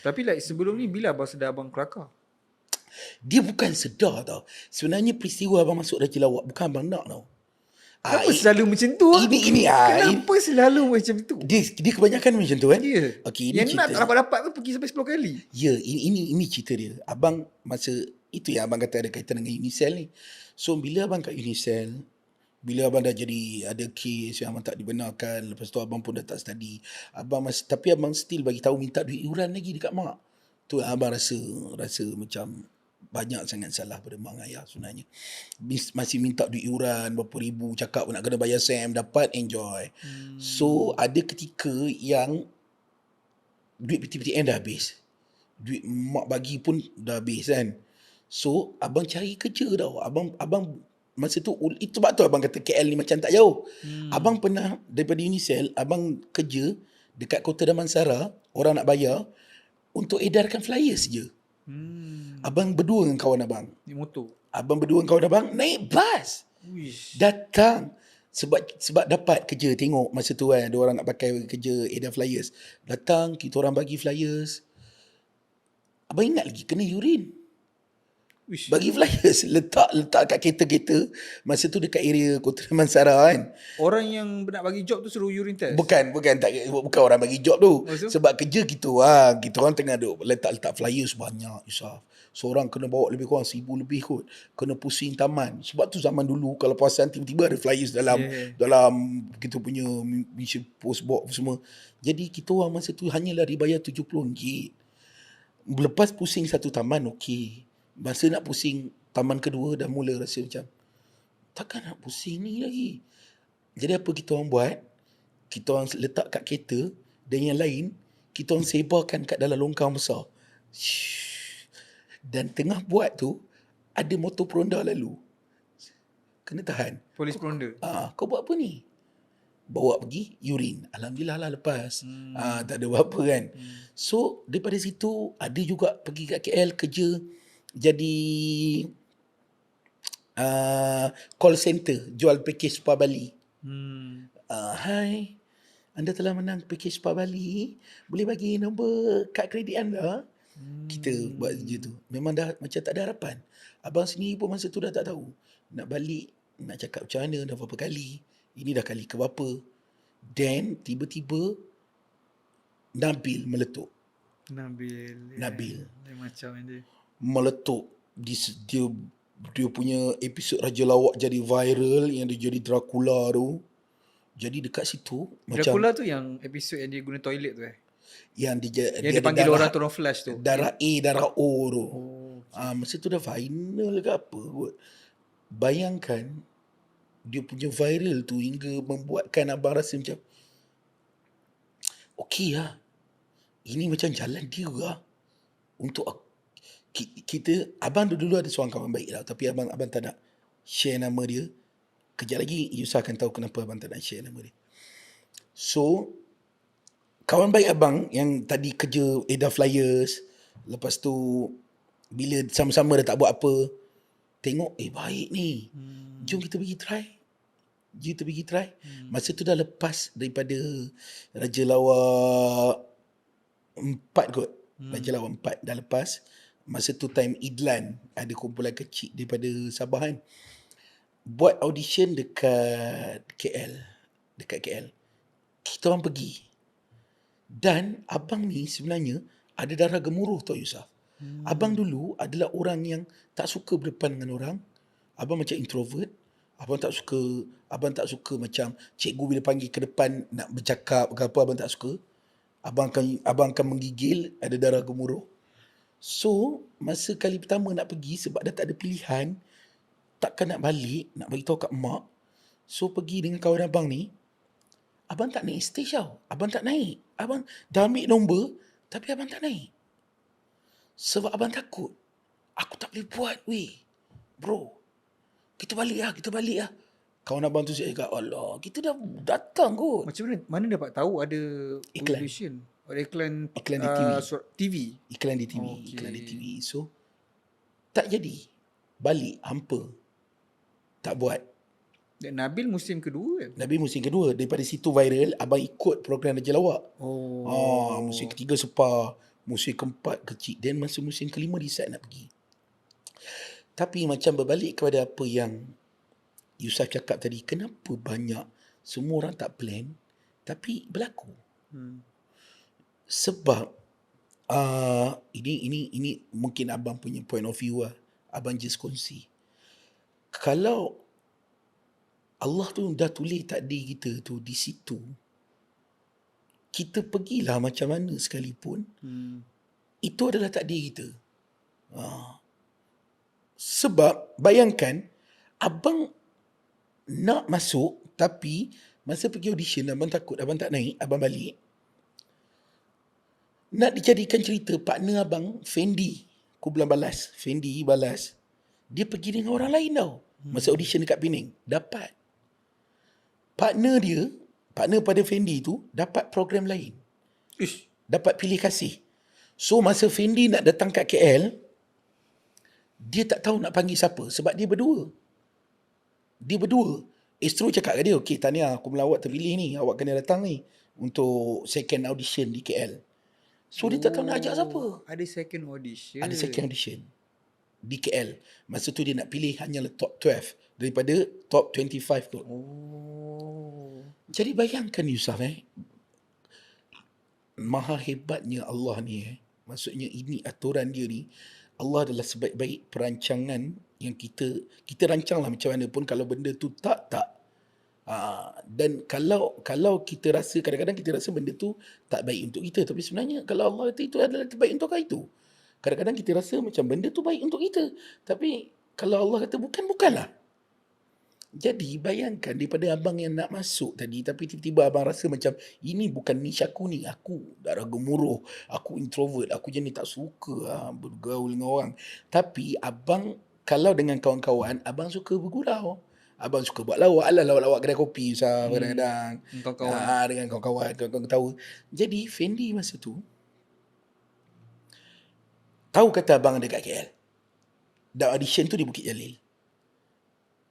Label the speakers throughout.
Speaker 1: Tapi like sebelum ni bila abang sedar abang kelakar?
Speaker 2: Dia bukan sedar tau. Sebenarnya peristiwa abang masuk Raja Lawak bukan abang nak tau.
Speaker 1: Kenapa selalu macam tu? Kenapa selalu macam tu?
Speaker 2: Dia kebanyakan macam tu kan.
Speaker 1: Ya.
Speaker 2: Okey, ini
Speaker 1: Yang nak
Speaker 2: cerita.
Speaker 1: tak dapat tu pergi sampai 10 kali.
Speaker 2: Ya, ini cerita dia. Abang masa itu yang abang kata ada kaitan dengan Unicell ni. So bila abang kat Unicell, bila abang dah jadi ada kes yang abang tak dibenarkan, lepas tu abang pun dah tak study. Tapi abang still bagi tahu minta duit iuran lagi dekat mak. Tu abang rasa macam banyak sangat salah pada mak ayah sebenarnya. Masih minta duit iuran berapa ribu, cakap nak kena bayar SAM, dapat enjoy. So ada ketika yang duit PTPTN dah habis. Duit mak bagi pun dah habis kan. So abang cari kerja tau. Abang masa tu, itu sebab tu abang kata KL ni macam tak jauh. Abang pernah daripada Unicell, abang kerja dekat Kota Damansara, orang nak bayar untuk edarkan flyers je. Abang berdua dengan kawan abang.
Speaker 1: Ni motor.
Speaker 2: Abang berdua dengan kawan abang naik bas.
Speaker 1: Uish.
Speaker 2: Datang sebab dapat kerja, tengok masa tu kan ada orang nak pakai kerja edar flyers. Datang, kita orang bagi flyers. Abang ingat lagi kena urine.
Speaker 1: Uish.
Speaker 2: Bagi flyers, letak kat kereta-kereta. Masa tu dekat area Kota Damansara kan.
Speaker 1: Orang yang nak bagi job tu suruh urine test?
Speaker 2: Bukan orang bagi job tu.
Speaker 1: So?
Speaker 2: Sebab kerja kita orang tengah duk letak flyers banyak, Yusuf. Seorang kena bawa lebih kurang 1,000 lebih kot. Kena pusing taman. Sebab tu zaman dulu kalau puasan tiba-tiba ada flyers dalam kita punya mission post box semua. Jadi kita orang masa tu hanyalah dibayar RM70. Lepas pusing satu taman okey. Masa nak pusing taman kedua dah mula rasa macam takkan nak pusing ni lagi. Jadi apa kita orang buat? Kita orang letak kat kereta dan yang lain kita orang sebarkan kat dalam longkang besar. Dan tengah buat tu ada motor peronda lalu. Kena tahan.
Speaker 1: Polis peronda.
Speaker 2: Kau buat apa ni? Bawa pergi urine. Alhamdulillah lah lepas. Tak ada apa-apa kan. So daripada situ ada juga pergi kat KL kerja jadi call center jual package spa Bali. Hai, anda telah menang package spa Bali, boleh bagi nombor kad kredit anda? Kita buat je tu. Memang dah macam tak ada harapan. Abang sendiri pun masa tu dah tak tahu nak balik, nak cakap macam mana, dah berapa kali. Ini dah kali ke berapa. Then tiba-tiba Nabil meletup.
Speaker 1: Nabil. Dia macam dia
Speaker 2: meletup. Dia punya episod Raja Lawak jadi viral, yang dia jadi Dracula tu. Jadi dekat situ
Speaker 1: Dracula tu yang episod yang dia guna toilet tu
Speaker 2: yang dia
Speaker 1: panggil darah, orang turun flash tu.
Speaker 2: Darah A, darah O tu.
Speaker 1: Okay.
Speaker 2: Masa tu dah viral ke apa kot. Bayangkan dia punya viral tu hingga membuatkan abang rasa macam okey lah. Ini macam jalan dia lah. Untuk kita, abang dulu ada seorang kawan baik lah, tapi abang tak nak share nama dia. Kejap lagi Yusa akan tahu kenapa abang tak nak share nama dia. So kawan baik abang yang tadi kerja edar flyers, lepas tu bila sama-sama dah tak buat apa, tengok baik ni, jom kita pergi try. Masa tu dah lepas daripada Raja Lawak 4 kot. Raja Lawak 4 dah lepas. Masa tu time Idlan, ada kumpulan kecil daripada Sabah kan, buat audition dekat KL. Kita orang pergi. Dan abang ni sebenarnya ada darah gemuruh tau Yusuf. Abang dulu adalah orang yang tak suka berdepan dengan orang. Abang macam introvert. Abang tak suka macam cikgu bila panggil ke depan nak bercakap ke apa, abang tak suka. Abang akan menggigil, ada darah gemuruh. So, masa kali pertama nak pergi, sebab dah tak ada pilihan, takkan nak balik, nak bagi tahu kat mak. So, pergi dengan kawan abang ni. Abang tak naik stage tau. Abang tak naik. Abang dah ambil nombor, tapi abang tak naik. Sebab abang takut. Aku tak boleh buat, weh. Bro, kita balik lah. Kawan abang tu cakap, Allah, kita dah datang kot.
Speaker 1: Macam mana dapat tahu ada
Speaker 2: Iklan.
Speaker 1: audition? Iklan
Speaker 2: di TV.
Speaker 1: TV.
Speaker 2: Iklan di TV. Okay. Iklan di TV. So, tak jadi. Balik, hampa. Tak buat.
Speaker 1: Dan Nabil musim kedua kan?
Speaker 2: Nabil musim kedua. Daripada situ viral, abang ikut program Raja Lawak. Musim ketiga Sepa. musim keempat kecil, dan masa musim kelima decide nak pergi. Tapi macam berbalik kepada apa yang Yusuf cakap tadi, kenapa banyak semua orang tak plan tapi berlaku? Sebab ini mungkin abang punya point of view lah. Abang just kongsi. Kalau Allah tu dah tulis takdir kita tu di situ, kita pergilah macam mana sekalipun, itu adalah takdir kita. Sebab bayangkan abang nak masuk, tapi masa pergi audition abang takut, abang tak naik, abang balik. Nak dijadikan cerita, partner abang Fendi, aku bilang balas, Fendi balas, dia pergi dengan orang lain tau. Masa audition dekat Penang, dapat. Partner pada Fendi tu dapat program lain. Dapat pilih kasih. So masa Fendi nak datang kat KL, dia tak tahu nak panggil siapa sebab dia berdua. Astro cakap kat dia, okey Tania, aku melawat terpilih ni, awak kena datang ni untuk second audition di KL. So dia tak tahu nak ajak siapa.
Speaker 1: Ada second audition.
Speaker 2: Ada second audition di KL. Masa tu dia nak pilih hanyalah top 12 daripada top 25 tu. Jadi bayangkan Yusuf, maha hebatnya Allah ni. Maksudnya ini aturan dia ni. Allah adalah sebaik-baik perancangan yang kita rancanglah macam mana pun, kalau benda tu tak. Dan kalau kita rasa, kadang-kadang kita rasa benda tu tak baik untuk kita, tapi sebenarnya kalau Allah kata itu adalah terbaik untuk itu. Kadang-kadang kita rasa macam benda tu baik untuk kita, tapi kalau Allah kata bukanlah. Jadi bayangkan daripada abang yang nak masuk tadi, tapi tiba-tiba abang rasa macam ini bukan niche aku ni, aku darah gemuruh, aku introvert, aku jenis tak suka bergaul dengan orang. Tapi abang kalau dengan kawan-kawan, abang suka bergurau. Abang suka buat lawak, lawak kedai kopi kadang-kadang. Dengan kawan-kawan ketawa. Jadi Fendi masa tu tahu kata abang ada kat KL. Dan audition tu di Bukit Jalil.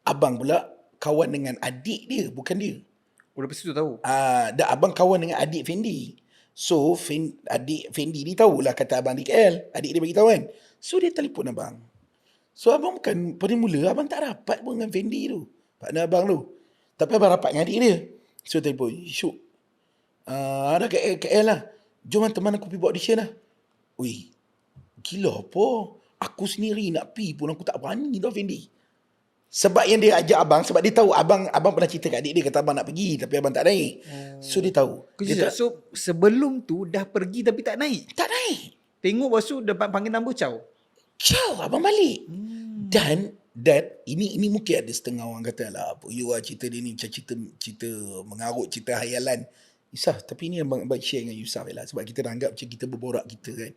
Speaker 2: Abang pula kawan dengan adik dia, bukan dia.
Speaker 1: Lepas tu tahu?
Speaker 2: Dan abang kawan dengan adik Fendi. So adik Fendi ni tahulah kata abang di KL. Adik dia bagi tahu kan. So dia telefon abang. So abang bukan, pada mula abang tak rapat pun dengan Fendi tu, partner abang tu. Tapi abang rapat dengan adik dia. So telefon, Syuk, ada kat KL lah, jom teman aku pergi buat audition lah. Ui, gila apa? Aku sendiri nak pergi pun aku tak berani tau Fendi. Sebab yang dia ajak abang, sebab dia tahu abang pernah cerita kat adik dia, kata abang nak pergi tapi abang tak naik. So dia tahu.
Speaker 1: So sebelum tu dah pergi tapi tak naik?
Speaker 2: Tak naik.
Speaker 1: Tengok lepas tu dapat panggil nombor Chow.
Speaker 2: Abang balik. Dan ini mungkin ada setengah orang kata lah, apa you cerita dia ni macam cerita mengarut, cerita hayalan. Yusuf, tapi ni abang share dengan Yusuf lah, sebab kita dah anggap macam kita berborak kita kan.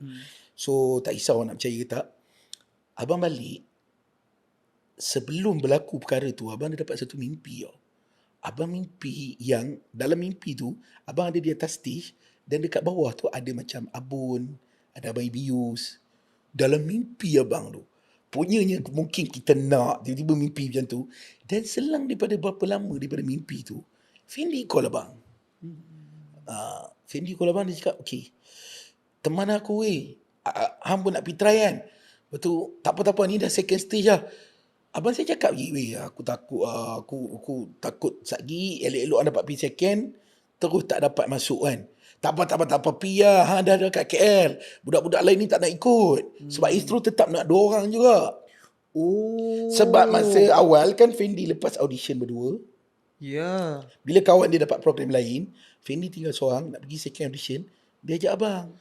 Speaker 2: So tak kisah orang nak percaya ke tak. Abang balik, sebelum berlaku perkara tu, abang ada dapat satu mimpi tau. Abang mimpi yang dalam mimpi tu, abang ada di atas stage dan dekat bawah tu ada macam abun, ada abang Ibius. Dalam mimpi abang tu, punyanya mungkin kita nak tiba-tiba mimpi macam tu. Dan selang daripada berapa lama daripada mimpi tu, Fendi call abang. Fendi call abang, dia cakap, okay, teman aku hang pun nak pergi try kan. Lepas tu, tak apa-apa, ni dah second stage lah. Abang saya cakap, aku takut aku takut satgi elok-elok dapat pergi second, terus tak dapat masuk kan. Tak apa, pergi lah. Dah kat KL. Budak-budak lain ni tak nak ikut. Sebab Astro tetap nak 2 orang juga. Sebab masa awal kan Fendi lepas audition berdua.
Speaker 1: Ya.
Speaker 2: Bila kawan dia dapat program lain, Fendi tinggal seorang nak pergi second audition, dia ajak abang.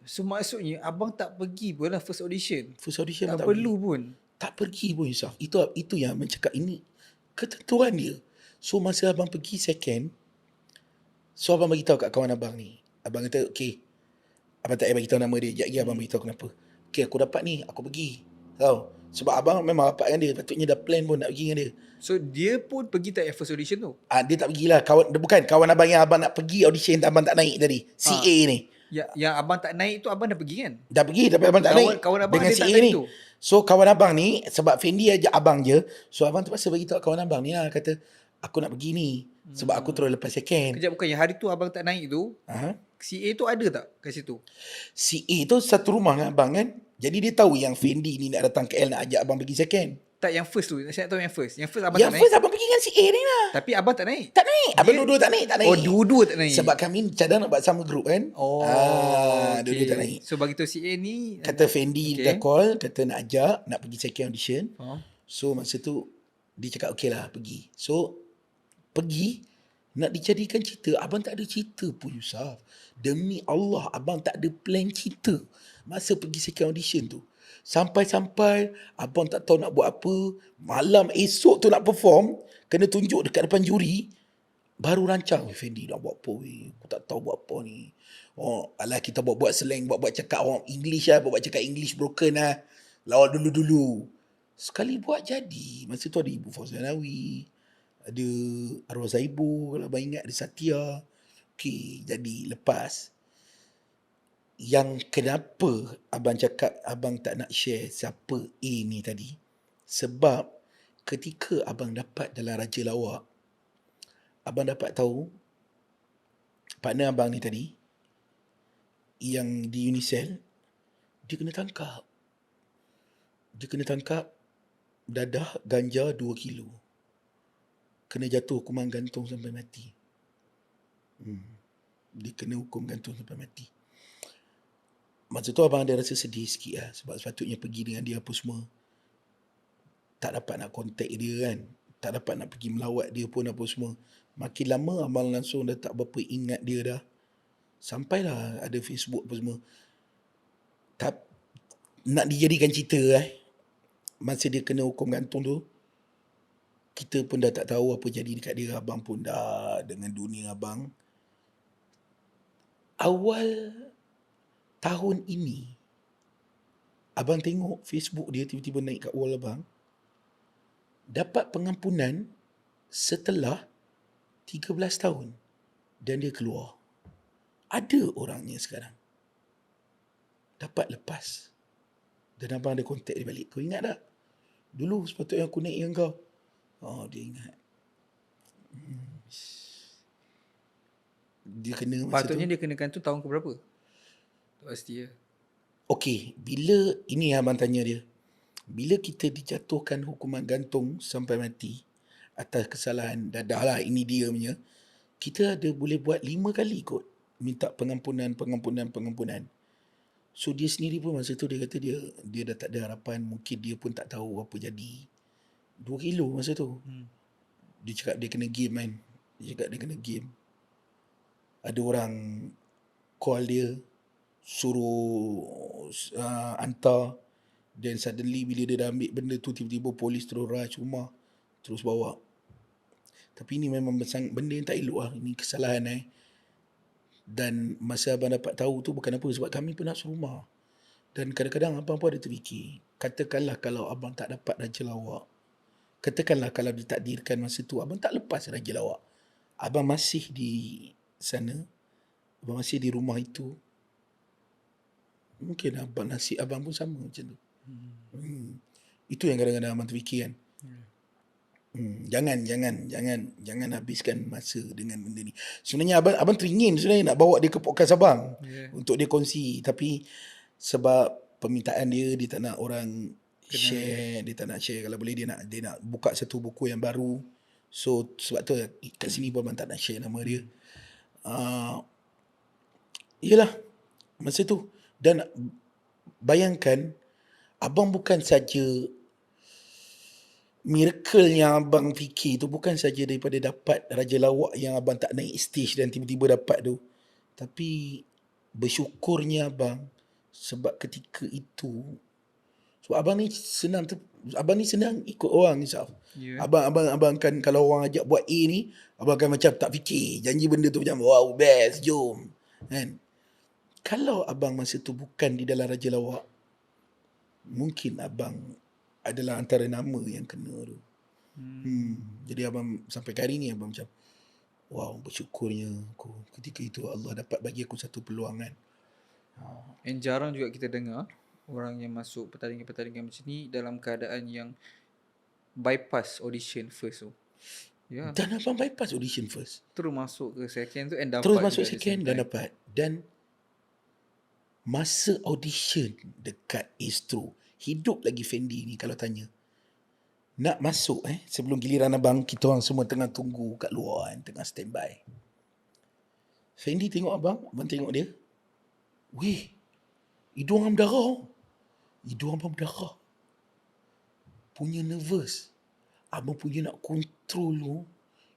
Speaker 1: So maksudnya abang tak pergi pun lah first audition?
Speaker 2: First audition
Speaker 1: tak perlu pergi pun? Tak
Speaker 2: pergi pun Yusuf. Itu yang mencakap ini ketentuan dia. So masa abang pergi second, so abang bagi tahu kat kawan abang ni. Abang kata, okay, abang tak payah bagi tahu nama dia. Sekejap lagi abang bagi tahu kenapa. Okay, aku dapat ni, aku pergi. Tahu? Sebab abang memang rapat dengan dia. Patutnya dah plan pun nak pergi dengan dia.
Speaker 1: So dia pun pergi tak first audition tu?
Speaker 2: Dia tak pergilah. Kawan abang yang abang nak pergi audition, abang tak naik tadi. CA ni.
Speaker 1: Yang abang tak naik tu abang dah pergi kan?
Speaker 2: Dah pergi tapi abang tak naik.
Speaker 1: Kawan abang
Speaker 2: dengan
Speaker 1: dia
Speaker 2: CA
Speaker 1: tak
Speaker 2: ni.
Speaker 1: tu.
Speaker 2: So kawan abang ni, sebab Fendi ajak abang je, so abang terpaksa bagi tahu kawan abang ni lah, kata aku nak pergi ni. Sebab aku terus lepas second.
Speaker 1: Kejap, bukannya hari tu abang tak naik tu,
Speaker 2: Ha?
Speaker 1: si A tu ada tak kat situ?
Speaker 2: Si A tu satu rumah dengan abang kan. Jadi dia tahu yang Fendi ni nak datang KL nak ajak abang pergi second.
Speaker 1: Tak, yang first tu. Saya nak tahu yang first. Yang first abang
Speaker 2: Yang
Speaker 1: tak naik.
Speaker 2: first abang pergi dengan si A ni lah.
Speaker 1: Tapi abang tak naik.
Speaker 2: Tak naik. Abang
Speaker 1: Dia-
Speaker 2: dua-dua tak naik.
Speaker 1: Oh, dua-dua tak naik.
Speaker 2: Sebab kami cadang nak buat sama grup kan.
Speaker 1: Oh,
Speaker 2: Dua-dua tak naik.
Speaker 1: So bagi tu si A ni
Speaker 2: Kata Fendi dah call, kata nak ajak, nak pergi second audition.
Speaker 1: Faham?
Speaker 2: So masa tu dia cakap okey lah pergi. So pergi nak dijadikan cerita. Abang tak ada cerita pun Yusuf. Demi Allah abang tak ada plan cerita. Masa pergi second audition tu. Sampai-sampai abang tak tahu nak buat apa. Malam esok tu nak perform. Kena tunjuk dekat depan juri. Baru rancang. Fendi nak buat apa weh? Aku tak tahu buat apa ni. Oh, alah kita buat-buat slang. Buat-buat cakap orang English lah. Buat-buat cakap English broken lah. Lawak dulu-dulu. Sekali buat jadi. Masa tu ada Ibu Fauzanawi. Ada Arwah Zaibu. Kalau abang ingat ada Satya. Okey, jadi lepas. Yang kenapa abang cakap abang tak nak share siapa A ni tadi. Sebab ketika abang dapat dalam Raja Lawak, abang dapat tahu partner abang ni tadi yang di Unicell, dia kena tangkap. Dia kena tangkap dadah ganja 2 kilo. Kena jatuh hukuman gantung sampai mati. Dia kena hukum gantung sampai mati. Masa tu abang ada rasa sedih sikit lah. Sebab sepatutnya pergi dengan dia apa semua. Tak dapat nak contact dia kan. Tak dapat nak pergi melawat dia pun apa semua. Makin lama abang langsung dah tak berapa ingat dia dah. Sampailah ada Facebook apa semua. Nak dijadikan cerita masa dia kena hukum gantung tu, kita pun dah tak tahu apa jadi dekat dia. Abang pun dah dengan dunia abang. Awal tahun ini, abang tengok Facebook dia tiba-tiba naik kat wall abang. Dapat pengampunan setelah 13 tahun. Dan dia keluar. Ada orangnya sekarang. Dapat lepas. Dan abang ada kontak dia balik. Kau ingat tak? Dulu sepatutnya aku naik dengan kau. Oh, dia ingat. Dia kena masa
Speaker 1: Patutnya
Speaker 2: tu.
Speaker 1: dia kena gantung tahun ke berapa? Tak pasti ya.
Speaker 2: Okey, bila ini abang tanya dia. Bila kita dijatuhkan hukuman gantung sampai mati atas kesalahan dadah lah, ini dia punya, kita ada boleh buat 5 kali kot minta pengampunan. So dia sendiri pun masa tu dia kata dia dah tak ada harapan, mungkin dia pun tak tahu apa jadi. 2 kilo masa tu. Dia cakap dia kena game kan. Dia cakap dia kena game. Ada orang call dia, suruh hantar. Then suddenly bila dia dah ambil benda tu, tiba-tiba polis terus rush rumah, terus bawa. Tapi ini memang benda yang tak elok lah. Ini kesalahan Dan masa abang dapat tahu tu bukan apa, sebab kami pun nak serumah. Dan kadang-kadang abang pun ada terfikir, katakanlah kalau abang tak dapat Raja Lawak, katakanlah kalau ditakdirkan masa tu abang tak lepas Raja Lawak, abang masih di sana, abang masih di rumah itu, mungkin nasib abang pun sama macam tu. Itu yang kadang-kadang abang terfikir kan. Jangan habiskan masa dengan benda ni. Sebenarnya abang teringin sebenarnya nak bawa dia ke podcast abang untuk dia kongsi, tapi sebab permintaan dia tak nak orang share, dia tak nak share. Kalau boleh dia nak buka satu buku yang baru. So sebab tu kat sini pun abang tak nak share nama dia. Yelah masa tu. Dan bayangkan, abang bukan saja miracle yang abang fikir tu bukan saja daripada dapat Raja Lawak yang abang tak naik stage dan tiba-tiba dapat tu, tapi bersyukurnya abang sebab ketika itu, sebab abang ni senang ikut orang Isaf. Abang kan kalau orang ajak buat A ni, abang akan macam tak fikir, janji benda tu macam wow best, jom kan. Kalau abang masa tu bukan di dalam Raja Lawak, mungkin abang adalah antara nama yang kena tu. Jadi abang sampai hari ni abang macam wow, bersyukurnya aku ketika itu Allah dapat bagi aku satu peluang kan.
Speaker 1: And jarang juga kita dengar orang yang masuk pertandingan-pertandingan macam ni dalam keadaan yang bypass audition first tu. Ya.
Speaker 2: Dan abang bypass audition first.
Speaker 1: Terus masuk ke second tu and dapat
Speaker 2: Terus
Speaker 1: juga
Speaker 2: masuk
Speaker 1: at the
Speaker 2: second
Speaker 1: same
Speaker 2: dan
Speaker 1: time.
Speaker 2: dapat. Dan masa audition dekat Astro, hidup lagi Fendi ni kalau tanya. Nak masuk sebelum giliran abang, kita orang semua tengah tunggu kat luar kan, tengah standby. Fendi tengok abang tengok dia. Weh, hidung abang berdarah. Hidung abang berdarah. Punya nervous. Abang punya nak kontrol tu.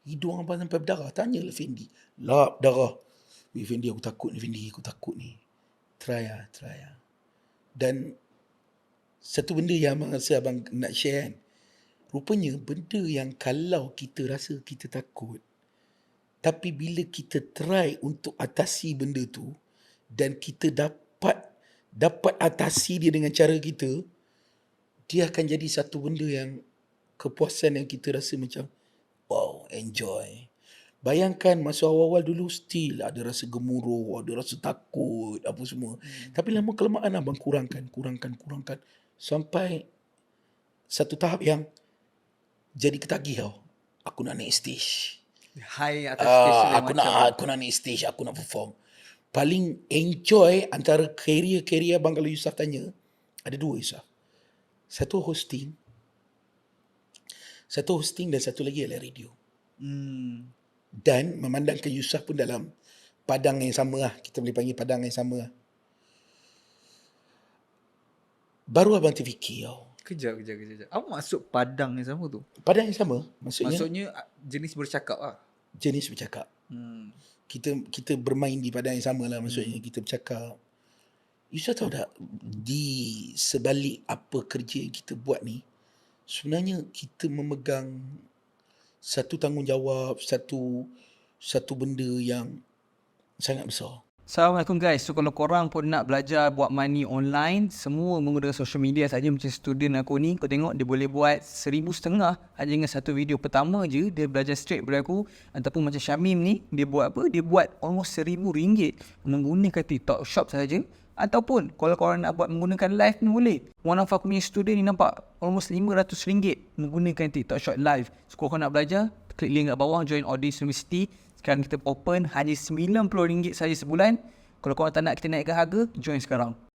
Speaker 2: Hidung abang sampai berdarah. Tanyalah Fendi. Lap darah. Weh Fendi, aku takut ni Fendi, aku takut ni. Try lah. Dan satu benda yang abang rasa abang nak share kan. Rupanya benda yang kalau kita rasa kita takut, tapi bila kita try untuk atasi benda tu dan kita dapat atasi dia dengan cara kita, dia akan jadi satu benda yang kepuasan yang kita rasa macam wow, enjoy. Bayangkan masa awal-awal dulu still ada rasa gemuruh, ada rasa takut, apa semua. Tapi lama kelamaan abang kurangkan sampai satu tahap yang jadi ketagih tau. Aku nak naik stage.
Speaker 1: High atas stage tu lain macam.
Speaker 2: Aku nak naik stage, aku nak perform. Paling enjoy antara career abang kalau Yusuf tanya, ada dua Yusuf. Satu hosting dan satu lagi adalah radio. Dan memandangkan Yusuf pun dalam padang yang sama lah. Kita boleh panggil padang yang sama lah. Baru abang terfikir tau.
Speaker 1: Kejap. Apa maksud padang yang sama tu?
Speaker 2: Padang yang sama,
Speaker 1: Maksudnya jenis bercakap lah.
Speaker 2: jenis bercakap. Kita bermain di padang yang sama lah, maksudnya kita bercakap. Yusuf tahu tak, di sebalik apa kerja yang kita buat ni, sebenarnya kita memegang satu tanggungjawab, satu benda yang sangat besar.
Speaker 3: Assalamualaikum guys. So kalau korang pun nak belajar buat money online, semua menggunakan social media saja, macam student aku ni, kau tengok dia boleh buat 1,500 hanya dengan satu video pertama je. Dia belajar straight daripada aku. Ataupun macam Syamim ni, dia buat apa? Dia buat almost RM1,000 menggunakan TikTok Shop saja. Ataupun kalau korang nak buat menggunakan live ni boleh. One of aku punya student ni nampak almost RM500 menggunakan TikTok Shop live. So kalau korang nak belajar, klik link kat bawah, join Audis University. Sekarang kita open hanya RM90 saja sebulan. Kalau korang tak nak kita naikkan harga, join sekarang.